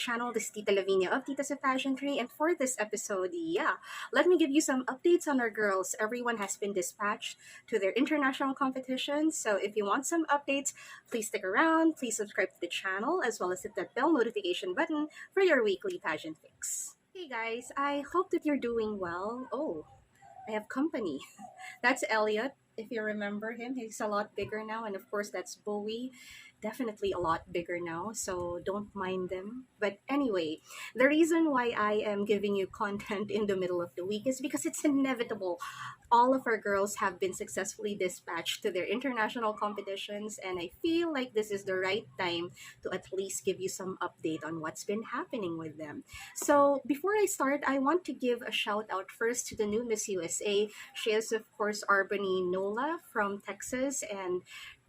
channel. This is Tita Lavinia of Tita sa Fashion Tree, and for this episode, let me give you some updates on our girls. Everyone has been dispatched to their international competitions, so if you want some updates, please stick around. Please subscribe to the channel as well as hit that bell notification button for your weekly pageant fix. Hey guys, I hope that you're doing well. Oh, I have company. That's Elliot. If you remember him, he's a lot bigger now. And of course, that's Bowie. Definitely a lot bigger now. So don't mind them. But anyway, the reason why I am giving you content in the middle of the week is because it's inevitable. All of our girls have been successfully dispatched to their international competitions. And I feel like this is the right time to at least give you some update on what's been happening with them. So before I start, I want to give a shout out first to the new Miss USA. She is, of course, Arbany Nola from Texas, and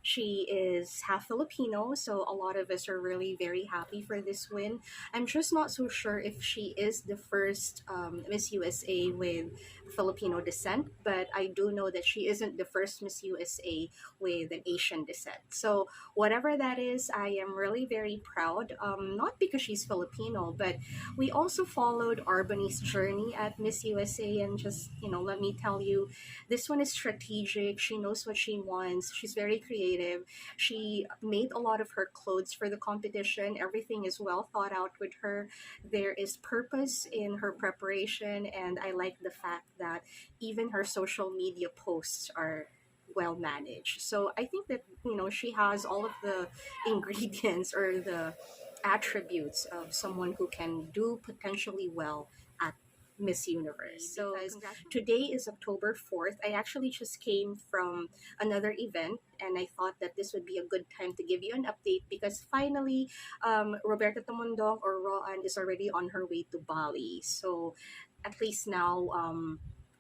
she is half Filipino, so a lot of us are really very happy for this win. I'm just not so sure if she is the first Miss USA with Filipino descent, but I do know that she isn't the first Miss USA with an Asian descent. So whatever that is, I am really very proud. Not because she's Filipino, but we also followed Arbany's journey at Miss USA, and just, let me tell you, this one is strategic. She knows what she wants. She's very creative. She made a lot of her clothes for the competition. Everything is well thought out with her. There is purpose in her preparation, and I like the fact that even her social media posts are well managed. So I think that, she has all of the ingredients or the attributes of someone who can do potentially well at Miss Universe. So today is October 4th. I actually just came from another event, and I thought that this would be a good time to give you an update because finally Roberta Tamundong, or Qrown, is already on her way to Bali. So at least now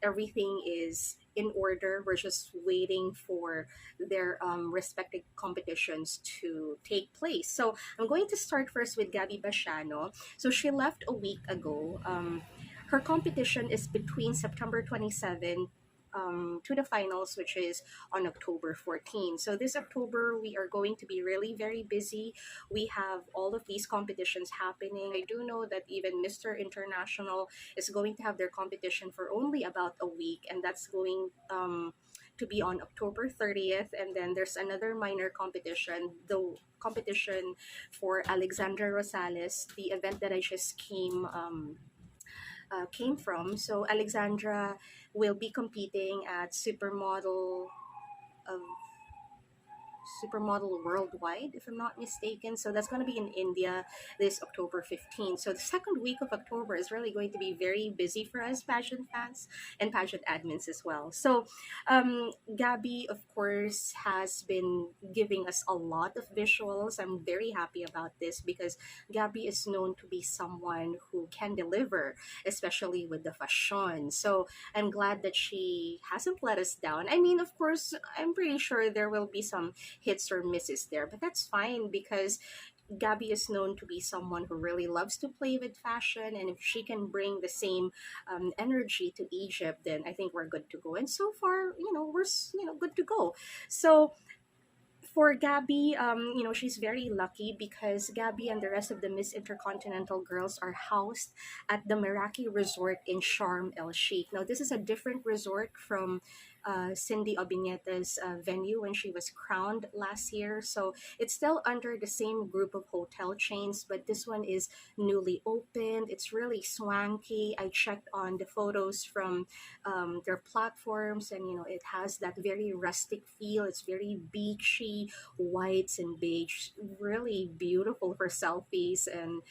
everything is in order. We're just waiting for their respective competitions to take place. So I'm going to start first with Gabby Basiano. So she left a week ago. Her competition is between September 27 to the finals, which is on October 14. So this October, we are going to be really very busy. We have all of these competitions happening. I do know that even Mr. International is going to have their competition for only about a week, and that's going to be on October 30th. And then there's another minor competition, the competition for Alexandra Rosales, the event that I just came from. So Alexandra will be competing at Supermodel Worldwide, if I'm not mistaken. So that's going to be in India this October 15th. So the second week of October is really going to be very busy for us pageant fans and pageant admins as well. So Gabby, of course, has been giving us a lot of visuals. I'm very happy about this because Gabby is known to be someone who can deliver, especially with the fashion. So I'm glad that she hasn't let us down. I mean, of course, I'm pretty sure there will be some hits or misses there, but that's fine because Gabby is known to be someone who really loves to play with fashion, and if she can bring the same energy to Egypt, then I think we're good to go. And so far, we're good to go. So for Gabby, she's very lucky because Gabby and the rest of the Miss Intercontinental girls are housed at the Meraki Resort in Sharm El Sheikh. Now, this is a different resort from Cindy Obiñeta's venue when she was crowned last year. So it's still under the same group of hotel chains, but this one is newly opened. It's really swanky. I checked on the photos from their platforms, and it has that very rustic feel. It's very beachy, whites and beige, really beautiful for selfies, and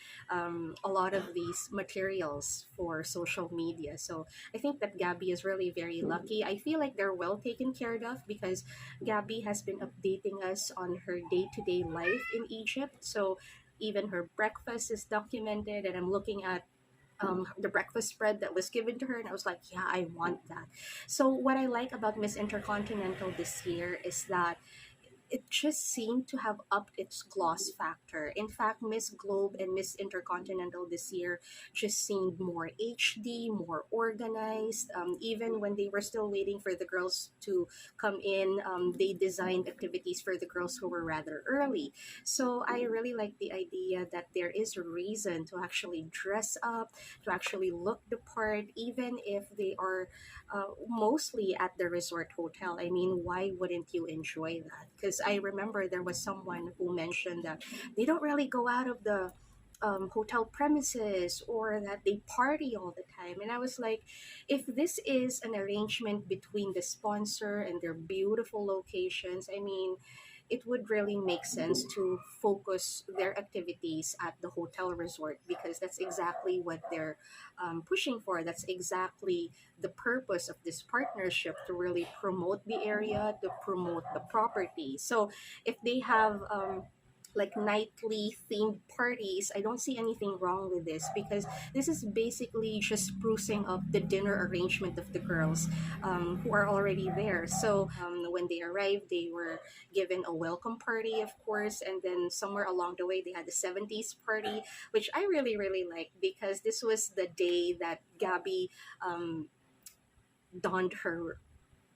a lot of these materials for social media. So I think that Gabby is really very lucky. I feel like they're well taken care of because Gabby has been updating us on her day-to-day life in Egypt. So even her breakfast is documented, and I'm looking at the breakfast spread that was given to her, and I was like, yeah, I want that. So what I like about Miss Intercontinental this year is that it just seemed to have upped its gloss factor. In fact, Miss Globe and Miss Intercontinental this year just seemed more HD, more organized. Even when they were still waiting for the girls to come in, they designed activities for the girls who were rather early. So I really like the idea that there is a reason to actually dress up, to actually look the part, even if they are mostly at the resort hotel. I mean, why wouldn't you enjoy that? Because I remember there was someone who mentioned that they don't really go out of the hotel premises, or that they party all the time. And I was like, if this is an arrangement between the sponsor and their beautiful locations, I mean, it would really make sense to focus their activities at the hotel resort, because that's exactly what they're pushing for. That's exactly the purpose of this partnership, to really promote the area, to promote the property. So if they have like nightly themed parties, I don't see anything wrong with this, because this is basically just sprucing up the dinner arrangement of the girls who are already there. So when they arrived, they were given a welcome party, of course, and then somewhere along the way, they had the 70s party, which I really, really liked, because this was the day that Gabby donned her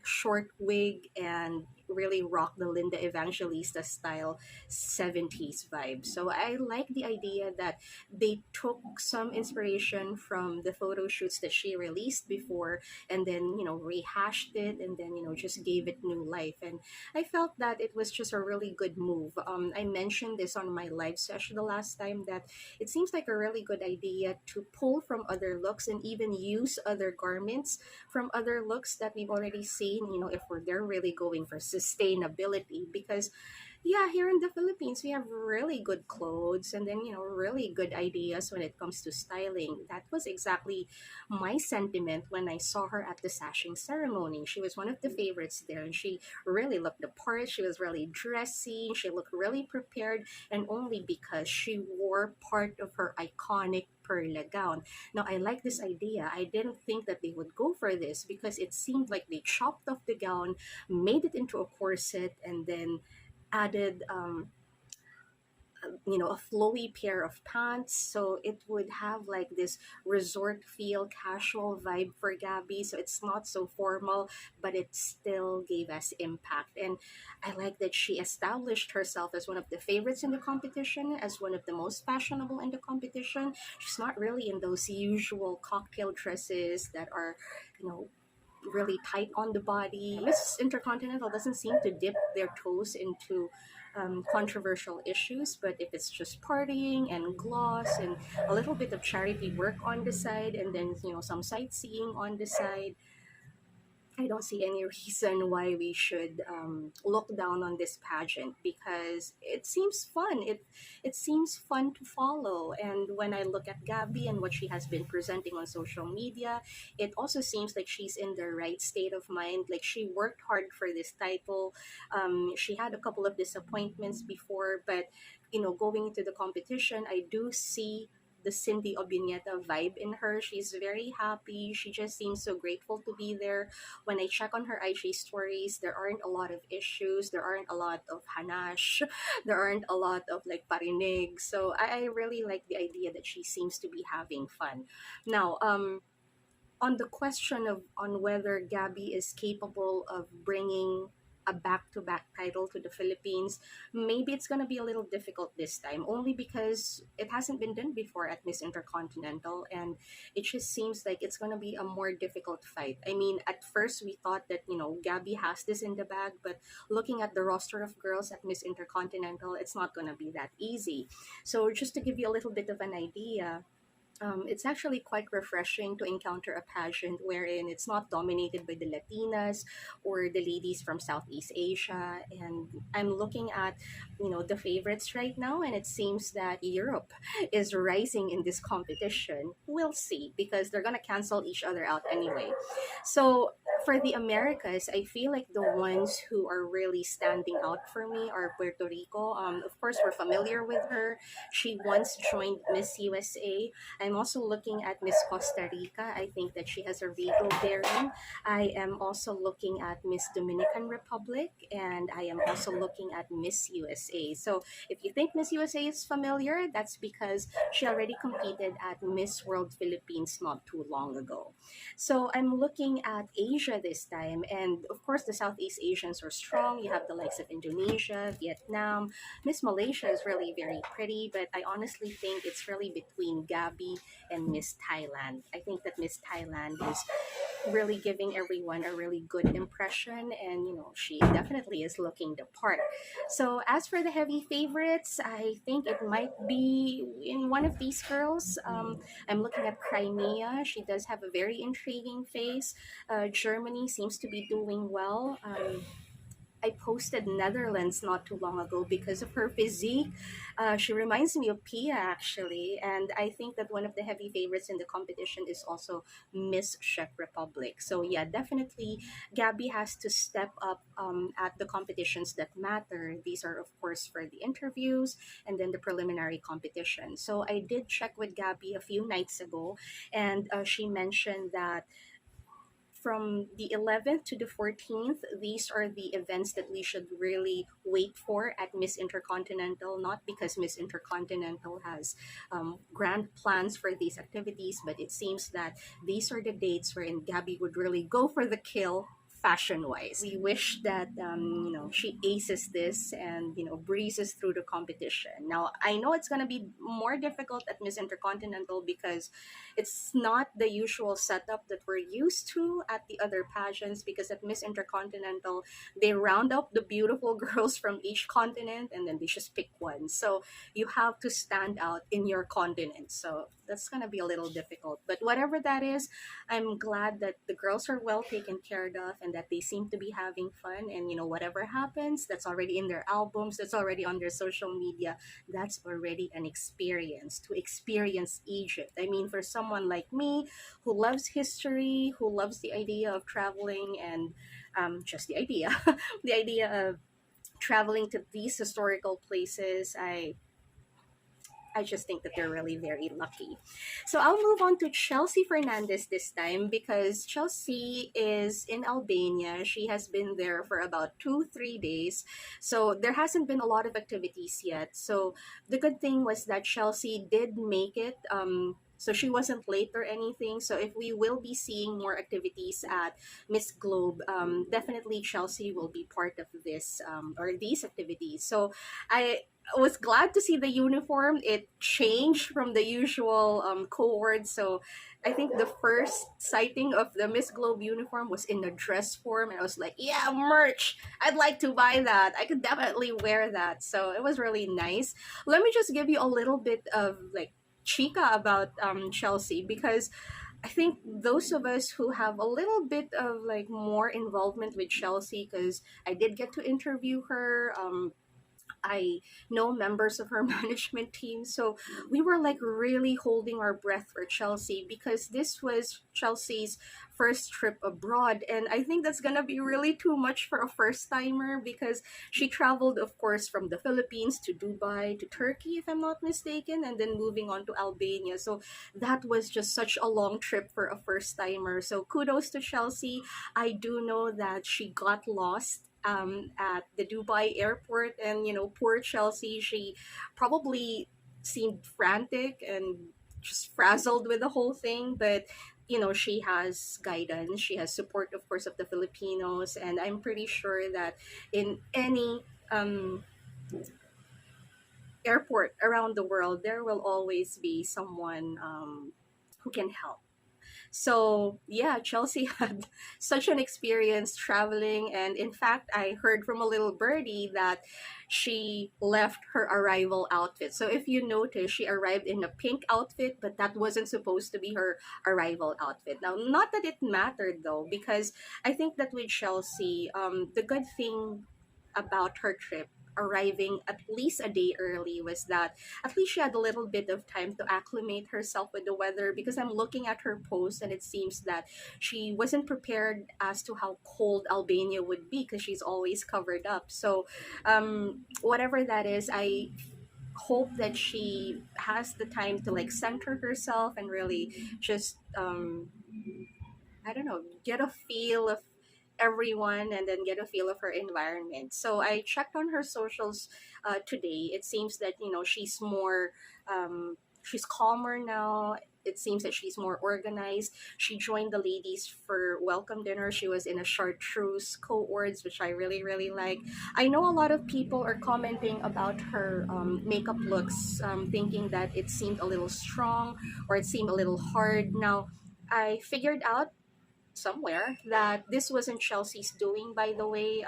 short wig and really rock the Linda Evangelista style 70s vibe. So I like the idea that they took some inspiration from the photo shoots that she released before, and then, rehashed it, and then, just gave it new life. And I felt that it was just a really good move. I mentioned this on my live session the last time, that it seems like a really good idea to pull from other looks and even use other garments from other looks that we've already seen, if they're really going for sustainability. Because yeah, here in the Philippines, we have really good clothes, and then, really good ideas when it comes to styling. That was exactly my sentiment when I saw her at the sashing ceremony. She was one of the favorites there, and she really looked the part. She was really dressy. She looked really prepared, and only because she wore part of her iconic perla gown. Now, I like this idea. I didn't think that they would go for this, because it seemed like they chopped off the gown, made it into a corset, and then added a flowy pair of pants, so it would have like this resort feel, casual vibe for Gabby. So it's not so formal, but it still gave us impact. And I like that she established herself as one of the favorites in the competition, as one of the most fashionable in the competition. She's not really in those usual cocktail dresses that are, you know really tight on the body. Miss Intercontinental doesn't seem to dip their toes into controversial issues, but if it's just partying and gloss and a little bit of charity work on the side, and then, some sightseeing on the side, I don't see any reason why we should look down on this pageant, because it seems fun. It seems fun to follow. And when I look at Gabby and what she has been presenting on social media, it also seems like she's in the right state of mind. Like, she worked hard for this title. She had a couple of disappointments before, but going into the competition, I do see the Cindy Obineta vibe in her. She's very happy. She just seems so grateful to be there. When I check on her IG stories, there aren't a lot of issues. There aren't a lot of hanash. There aren't a lot of like parinig. So I really like the idea that she seems to be having fun. Now, on the question of on whether Gabby is capable of bringing a back-to-back title to the Philippines, maybe it's going to be a little difficult this time, only because it hasn't been done before at Miss Intercontinental, and it just seems like it's going to be a more difficult fight. I mean, at first we thought that, Gabby has this in the bag, but looking at the roster of girls at Miss Intercontinental, it's not going to be that easy. So just to give you a little bit of an idea, it's actually quite refreshing to encounter a pageant wherein it's not dominated by the Latinas or the ladies from Southeast Asia. And I'm looking at, the favorites right now, and it seems that Europe is rising in this competition. We'll see, because they're going to cancel each other out anyway. So for the Americas, I feel like the ones who are really standing out for me are Puerto Rico. Of course, we're familiar with her. She once joined Miss USA. I'm also looking at Miss Costa Rica. I think that she has a regal bearing. I am also looking at Miss Dominican Republic, and I am also looking at Miss USA. So if you think Miss USA is familiar, that's because she already competed at Miss World Philippines not too long ago. So I'm looking at Asia this time, and of course, the Southeast Asians are strong. You have the likes of Indonesia, Vietnam. Miss Malaysia is really very pretty, but I honestly think it's really between Gabby and Miss Thailand. I think that Miss Thailand is really giving everyone a really good impression, and she definitely is looking the part. So as for the heavy favorites, I think it might be in one of these girls. I'm looking at Crimea. She does have a very intriguing face. Germany seems to be doing well. I posted Netherlands not too long ago because of her physique. She reminds me of Pia, actually, and I think that one of the heavy favorites in the competition is also Miss Czech Republic. So yeah, definitely Gabby has to step up at the competitions that matter. These are, of course, for the interviews and then the preliminary competition. So I did check with Gabby a few nights ago, and she mentioned that from the 11th to the 14th, these are the events that we should really wait for at Miss Intercontinental. Not because Miss Intercontinental has grand plans for these activities, but it seems that these are the dates wherein Gabby would really go for the kill fashion wise. We wish that she aces this and breezes through the competition. Now I know it's going to be more difficult at Miss Intercontinental because it's not the usual setup that we're used to at the other pageants, because at Miss Intercontinental they round up the beautiful girls from each continent and then they just pick one. So you have to stand out in your continent. So that's going to be a little difficult. But whatever that is, I'm glad that the girls are well taken care of and that they seem to be having fun. And whatever happens, that's already in their albums, that's already on their social media. That's already an experience to experience Egypt. I mean, for someone like me who loves history, who loves the idea of traveling and just the idea, the idea of traveling to these historical places, I just think that they're really very lucky. So I'll move on to Chelsea Fernandez this time because Chelsea is in Albania. She has been there for about 2-3 days. So there hasn't been a lot of activities yet. So the good thing was that Chelsea did make it. So she wasn't late or anything. So if we will be seeing more activities at Miss Globe, definitely Chelsea will be part of this or these activities. So I was glad to see the uniform. It changed from the usual cohort. So I think the first sighting of the Miss Globe uniform was in the dress form. And I was like, yeah, merch. I'd like to buy that. I could definitely wear that. So it was really nice. Let me just give you a little bit of like chica about Chelsea, because I think those of us who have a little bit of like more involvement with Chelsea, because I did get to interview her. I know members of her management team. So we were like really holding our breath for Chelsea because this was Chelsea's first trip abroad. And I think that's going to be really too much for a first timer because she traveled, of course, from the Philippines to Dubai to Turkey, if I'm not mistaken, and then moving on to Albania. So that was just such a long trip for a first timer. So kudos to Chelsea. I do know that she got lost at the Dubai airport, and poor Chelsea, she probably seemed frantic and just frazzled with the whole thing, but she has guidance, she has support, of course, of the Filipinos, and I'm pretty sure that in any airport around the world there will always be someone who can help. So yeah, Chelsea had such an experience traveling, and in fact, I heard from a little birdie that she left her arrival outfit. So if you notice, she arrived in a pink outfit, but that wasn't supposed to be her arrival outfit. Now, not that it mattered though, because I think that with Chelsea, the good thing about her trip arriving at least a day early was that at least she had a little bit of time to acclimate herself with the weather, because I'm looking at her post and it seems that she wasn't prepared as to how cold Albania would be because she's always covered up. So whatever that is, I hope that she has the time to like center herself and really just I don't know, get a feel of everyone and then get a feel of her environment. So I checked on her socials today. It seems that, you know, she's calmer now. It seems that she's more organized. She joined the ladies for welcome dinner. She was in a chartreuse cohorts, which I really, really like. I know a lot of people are commenting about her makeup looks, thinking that it seemed a little strong or it seemed a little hard. Now, I figured out somewhere that this wasn't Chelsea's doing, by the way.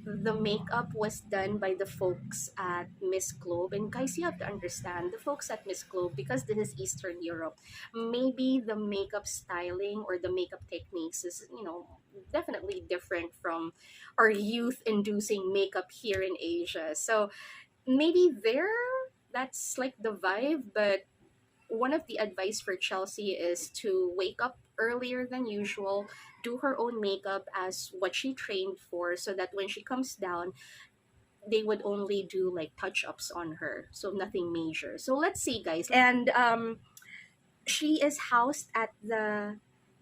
The makeup was done by the folks at Miss Globe. And guys, you have to understand the folks at Miss Globe, because this is Eastern Europe, maybe the makeup styling or the makeup techniques is, you know, definitely different from our youth inducing makeup here in Asia. So maybe there, that's like the vibe, but one of the advice for Chelsea is to wake up earlier than usual, do her own makeup as what she trained for, so that when she comes down, they would only do like touch ups on her, so nothing major. So let's see, guys. And she is housed at the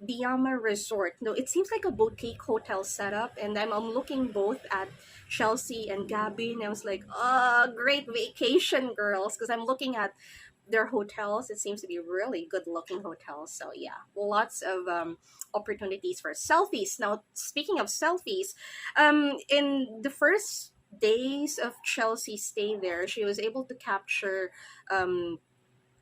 Diama Resort. No, it seems like a boutique hotel setup, and I'm looking both at Chelsea and Gabby, and I was like, oh, great vacation, girls, because I'm looking at their hotels. It seems to be really good looking hotels. So yeah, lots of opportunities for selfies. Now, speaking of selfies, in the first days of Chelsea's stay there, she was able to capture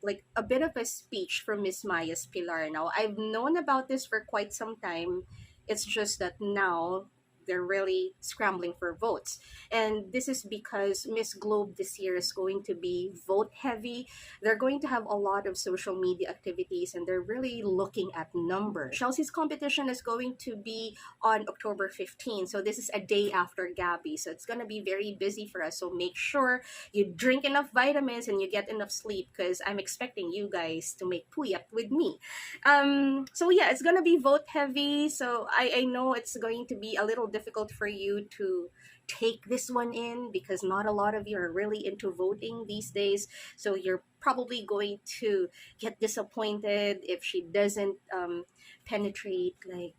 like a bit of a speech from Miss Maya's Pilar. Now, I've known about this for quite some time. It's just that now they're really scrambling for votes. And this is because Miss Globe this year is going to be vote heavy. They're going to have a lot of social media activities and they're really looking at numbers. Chelsea's competition is going to be on October 15th. So this is a day after Gabby. So it's going to be very busy for us. So make sure you drink enough vitamins and you get enough sleep, because I'm expecting you guys to make puyat with me. So yeah, it's going to be vote heavy. So I know it's going to be a little difficult for you to take this one in, because not a lot of you are really into voting these days. So you're probably going to get disappointed if she doesn't penetrate like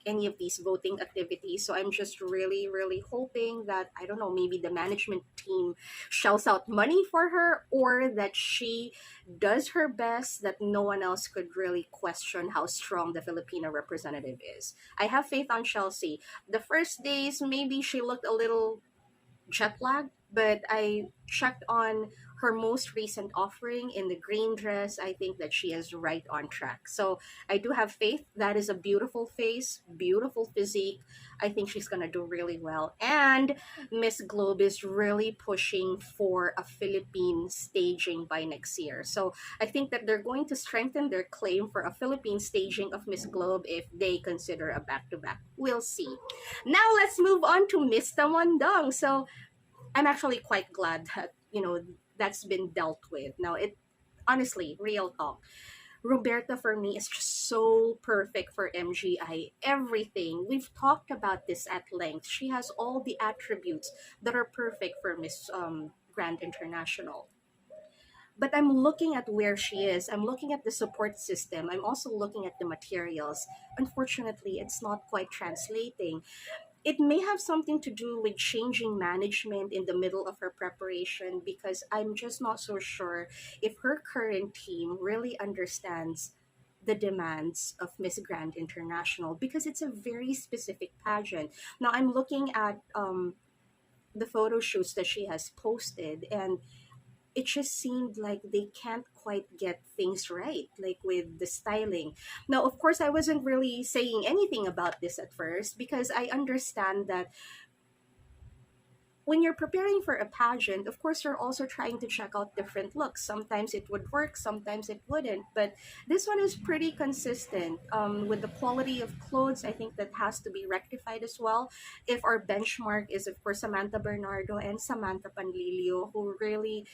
any of these voting activities. So I'm just really, really hoping that, I don't know, maybe the management team shells out money for her, or that she does her best, that no one else could really question how strong the Filipino representative is. I have faith on Chelsea. The first days, maybe she looked a little jet lag, but I checked on her most recent offering in the green dress. I think that she is right on track. So I do have faith. That is a beautiful face, beautiful physique. I think she's going to do really well. And Miss Globe is really pushing for a Philippine staging by next year. So I think that they're going to strengthen their claim for a Philippine staging of Miss Globe if they consider a back-to-back. We'll see. Now let's move on to Miss Tamandang. So I'm actually quite glad that, you know, that's been dealt with. Now, it honestly, real talk, Roberta for me is just so perfect for MGI. Everything. We've talked about this at length. She has all the attributes that are perfect for Miss Grand International. But I'm looking at where she is. I'm looking at the support system. I'm also looking at the materials. Unfortunately, it's not quite translating. It may have something to do with changing management in the middle of her preparation, because I'm just not so sure if her current team really understands the demands of Miss Grand International, because it's a very specific pageant. Now I'm looking at the photo shoots that she has posted, and it just seemed like they can't quite get things right, like with the styling. Now, of course, I wasn't really saying anything about this at first, because I understand that when you're preparing for a pageant, of course, you're also trying to check out different looks. Sometimes it would work, sometimes it wouldn't. But this one is pretty consistent. With the quality of clothes, I think that has to be rectified as well. If our benchmark is, of course, Samantha Bernardo and Samantha Panlilio, who really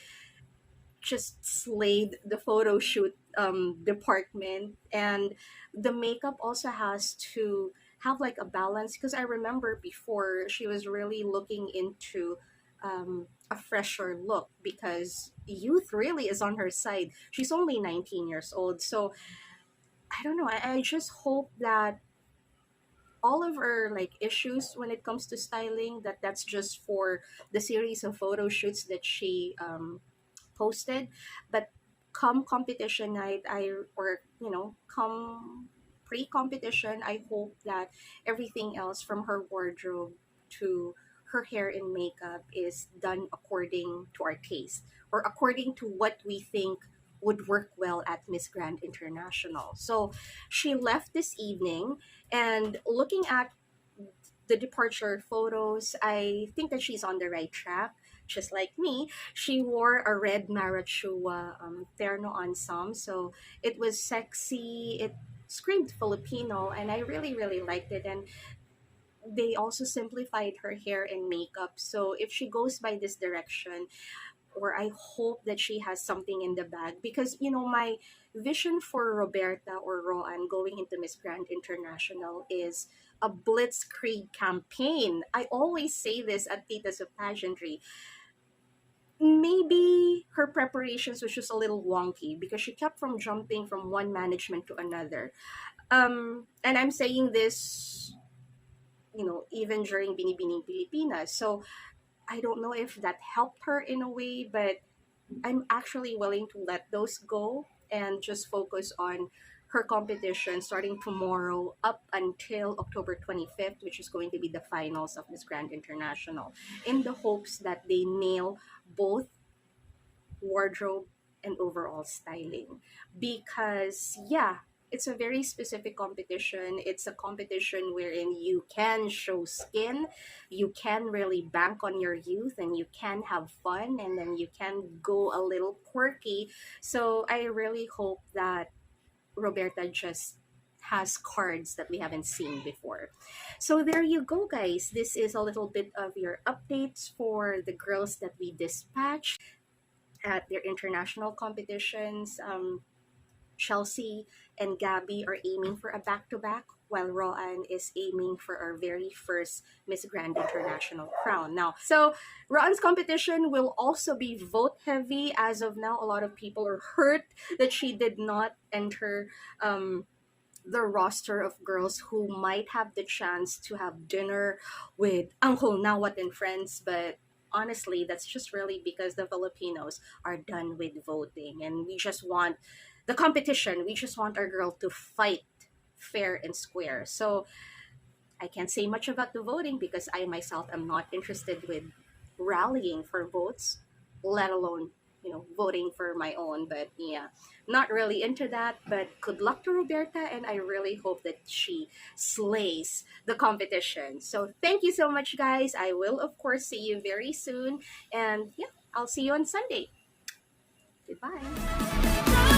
just slayed the photo shoot department. And the makeup also has to have like a balance, because I remember before she was really looking into a fresher look, because youth really is on her side. She's only 19 years old. So I don't know, I just hope that all of her like issues when it comes to styling, that's just for the series of photo shoots that she posted. But come competition night, come pre-competition, I hope that everything else, from her wardrobe to her hair and makeup, is done according to our taste, or according to what we think would work well at Miss Grand International. So she left this evening, and looking at the departure photos, I think that she's on the right track. Just like me, she wore a red Marachua terno ensemble, so it was sexy. It screamed Filipino, and I really, really liked it. And they also simplified her hair and makeup. So if she goes by this direction, or I hope that she has something in the bag, because my vision for Roberta or Roan going into Miss Grand International is a blitzkrieg campaign. I always say this at Titas of Pageantry. Maybe her preparations was just a little wonky, because she kept from jumping from one management to another. And I'm saying this, even during Binibining Pilipinas. So I don't know if that helped her in a way, but I'm actually willing to let those go and just focus on her competition starting tomorrow up until October 25th, which is going to be the finals of Miss Grand International, in the hopes that they nail both wardrobe and overall styling. Because, yeah, it's a very specific competition. It's a competition wherein you can show skin, you can really bank on your youth, and you can have fun, and then you can go a little quirky. So I really hope that Roberta just has cards that we haven't seen before. So there you go, guys. This is a little bit of your updates for the girls that we dispatched at their international competitions. Chelsea and Gabby are aiming for a back-to-back, while Roan is aiming for our very first Miss Grand International crown. Now, so Roan's competition will also be vote heavy. As of now, a lot of people are hurt that she did not enter the roster of girls who might have the chance to have dinner with Uncle Nawat and friends, but honestly, that's just really because the Filipinos are done with voting, and we just want the competition. We just want our girl to fight fair and square. So I can't say much about the voting, because I myself am not interested with rallying for votes, let alone voting for my own. But yeah, not really into that. But good luck to Roberta, and I really hope that she slays the competition. So thank you so much, guys. I will of course see you very soon, and yeah, I'll see you on Sunday. Goodbye.